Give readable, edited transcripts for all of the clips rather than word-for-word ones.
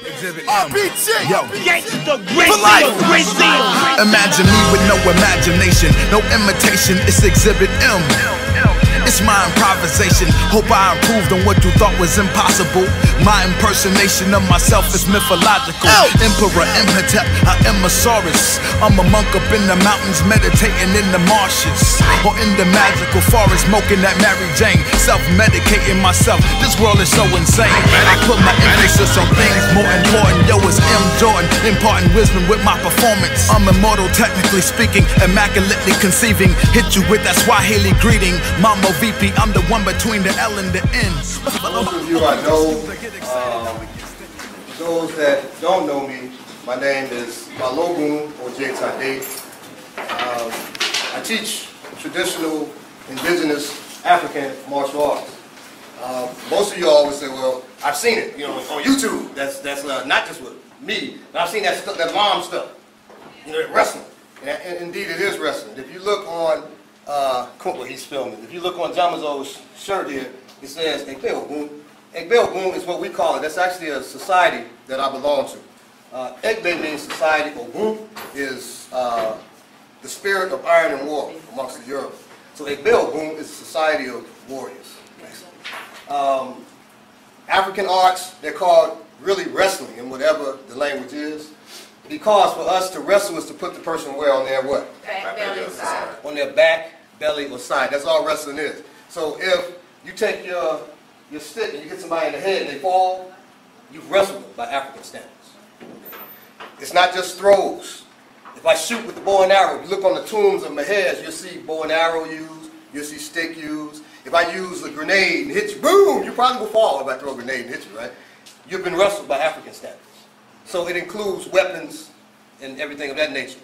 Exhibit RPG. Yo, gangsta great deal. Imagine me with no imagination, no imitation. It's Exhibit M. It's my improvisation. Hope I improved on what you thought was impossible. My impersonation of myself is mythological. Emperor Imhotep, I am a Saurus. I'm a monk up in the mountains, meditating in the marshes, or in the magical forest, smoking that Mary Jane, self-medicating myself. This world is so insane. I put my emphasis on things more important. Yo, it's M. Jordan, imparting wisdom with my performance. I'm immortal, technically speaking, immaculately conceiving. Hit you with that Swahili greeting. Mama VP, I'm the one between the L and the N. Most of you I know. Those that don't know me, my name is Balogun Ojetade. I teach traditional indigenous African martial arts. Most of you always say, well, I've seen it, you know, on YouTube. That's not just with me, but I've seen that stuff, that mom stuff, you know, wrestling. And indeed, it is wrestling. If you look on Kumpa, he's filming. If you look on Jamazo's shirt here, it says Egbe Ogun. Egbe Ogun is what we call it. That's actually a society that I belong to. Egbe means society. Ogun is the spirit of iron and war amongst the Yoruba. So Egbe Ogun is a society of warriors. African arts, they're called really wrestling in whatever the language is. Because for us to wrestle is to put the person where on their what? Back, belly, side. On their back, belly, or side. That's all wrestling is. So if you take your stick and you hit somebody in the head and they fall, you've wrestled them by African standards. It's not just throws. If I shoot with the bow and arrow, if you look on the tombs of Mahers, you'll see bow and arrow used, you'll see stick used. If I use a grenade and hit you, boom, you probably will fall if I throw a grenade and hit you, right? You've been wrestled by African standards. So it includes weapons and everything of that nature.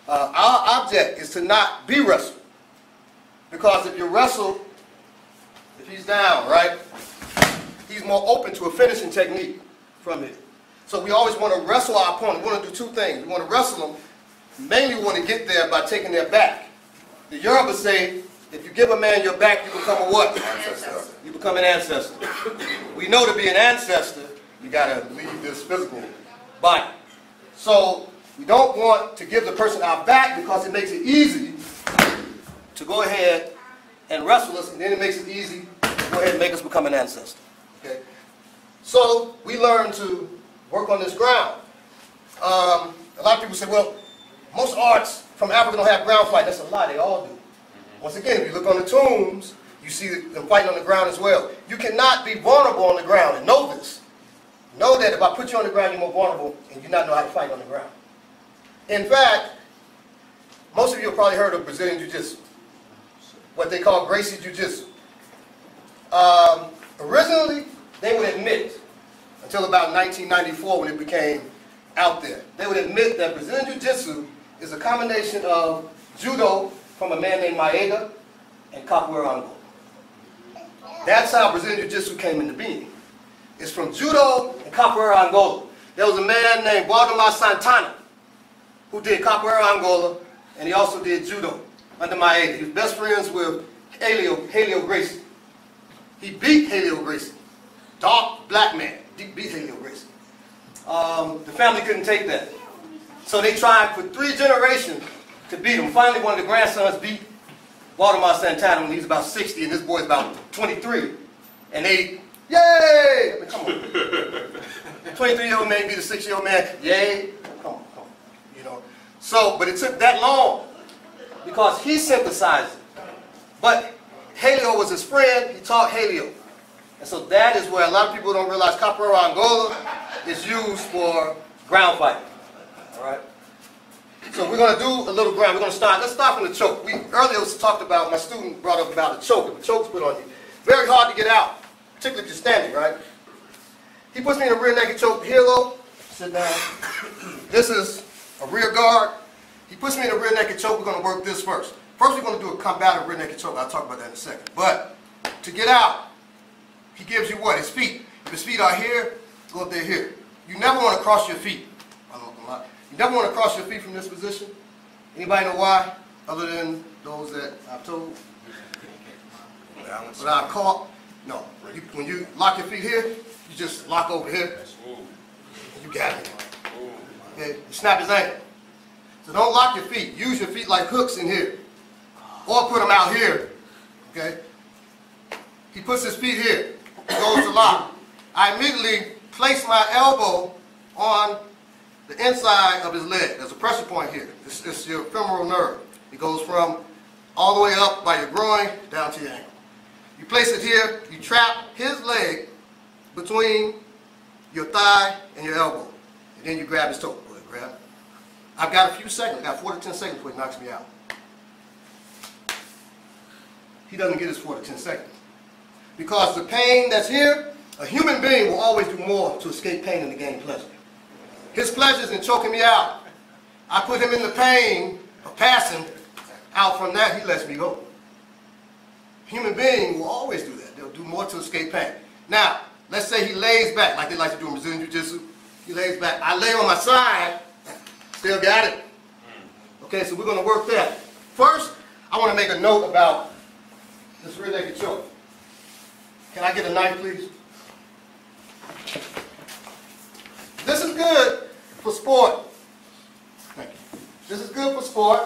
Our object is to not be wrestled. Because if you wrestle, if he's down, right, he's more open to a finishing technique from it. So we always want to wrestle our opponent. We want to do two things. We want to wrestle them. Mainly we want to get there by taking their back. The Yoruba say, if you give a man your back, you become a what? Ancestor. You become an ancestor. We know to be an ancestor, you got to leave this physical body. So we don't want to give the person our back because it makes it easy to go ahead and wrestle us, and then it makes it easy to go ahead and make us become an ancestor. Okay? So we learn to work on this ground. A lot of people say, well, most arts from Africa don't have ground fight. That's a lie, they all do. Once again, if you look on the tombs, you see them fighting on the ground as well. You cannot be vulnerable on the ground, and know this. Know that if I put you on the ground, you're more vulnerable, and you not know how to fight on the ground. In fact, most of you have probably heard of Brazilian Jiu-Jitsu, what they call Gracie Jiu-Jitsu. Originally, they would admit, until about 1994 when it became out there, they would admit that Brazilian Jiu-Jitsu is a combination of judo from a man named Maeda and capoeira Angola. That's how Brazilian Jiu-Jitsu came into being. It's from judo and capoeira Angola. There was a man named Waldemar Santana who did capoeira Angola, and he also did judo under Maeda. He was best friends with Helio Gracie. He beat Helio Gracie. Dark black man beat Helio Gracie. The family couldn't take that. So they tried for 3 generations to beat him. Finally, one of the grandsons beat Waldemar Santana when he was about 60, and this boy's about 23. And they, yay! I mean, come on. The 23-year-old man beat a 6-year-old man, yay! Come on. You know. So, but it took that long because he synthesized it. But Helio was his friend. He taught Helio. And so that is where a lot of people don't realize capoeira Angola is used for ground fighting. All right? So we're going to do a little ground. We're going to start. Let's start from the choke. We earlier talked about, my student brought up about a choke. If a choke's put on you, very hard to get out, particularly if you're standing, right? He puts me in a rear naked choke. Helio, sit down. This is a rear guard. He puts me in a rear naked choke. We're going to work this first. First, we're going to do a combative rear naked choke. I'll talk about that in a second. But to get out, he gives you what? His feet. If his feet are here, go up there here. You never want to cross your feet. You never want to cross your feet from this position. Anybody know why? Other than those that I've told? Without caught? No. When you lock your feet here, you just lock over here. You You got it. Okay, you snap his ankle. So don't lock your feet. Use your feet like hooks in here. Or put them out here. Okay? He puts his feet here. He goes to lock. I immediately place my elbow on the inside of his leg. There's a pressure point here. It's your femoral nerve. It goes from all the way up by your groin down to your ankle. You place it here. You trap his leg between your thigh and your elbow. And then you grab his toe. Go ahead, grab. I've got a few seconds. I've got 4 to 10 seconds before he knocks me out. He doesn't get his 4 to 10 seconds. Because the pain that's here, a human being will always do more to escape pain than to gain pleasure. His pleasure is in choking me out. I put him in the pain of passing. Out from that, he lets me go. Human being will always do that. They'll do more to escape pain. Now, let's say he lays back, like they like to do in Brazilian Jiu-Jitsu. He lays back. I lay on my side. Still got it. Okay, so we're going to work that. First, I want to make a note about this rear naked choke. Can I get a knife, please? This is good for sport. Thank you. This is good for sport.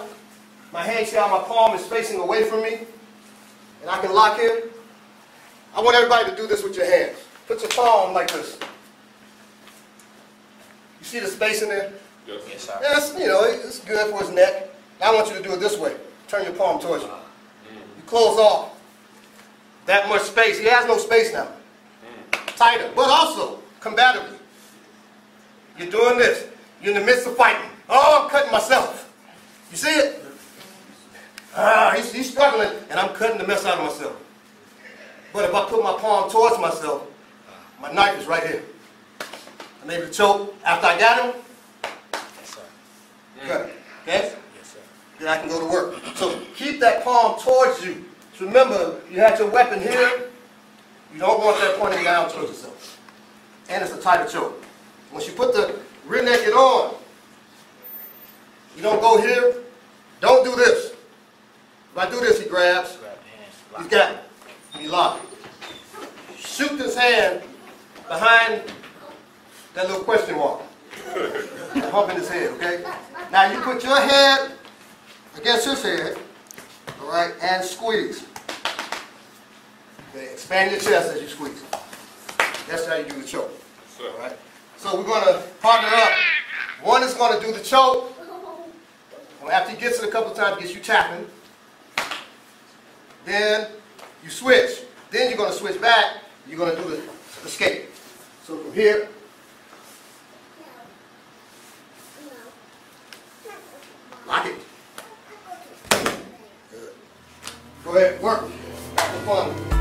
My hand, see how my palm is facing away from me? And I can lock in. I want everybody to do this with your hands. Put your palm like this. You see the space in there? Yes, sir. Yes, you know, it's good for his neck. Now I want you to do it this way. Turn your palm towards you. You close off that much space. He has no space now. Tighter, but also combatively. You're doing this. You're in the midst of fighting. Oh, I'm cutting myself. You see it? He's struggling, and I'm cutting the mess out of myself. But if I put my palm towards myself, my knife is right here. I'm able to choke. After I got him, Yes, sir. cut him. Okay? Yes, sir. Then I can go to work. So keep that palm towards you. So remember, you had your weapon here. You don't want that pointing down towards yourself. And it's a tighter choke. Once you put the rear naked on, you don't go here. Don't do this. If I do this, he grabs. Grab the hands. He's got it. He locked it. Shoot this hand behind that little question mark. The hump in his head, okay? Now you put your head against his head, all right, and squeeze. Okay, expand your chest as you squeeze. That's how you do the choke. All right? So we're going to partner up. One is going to do the choke. And after he gets it a couple of times, gets you tapping. Then you switch. Then you're going to switch back. You're going to do the escape. So from here, lock it. Good. Go ahead, work. Have fun.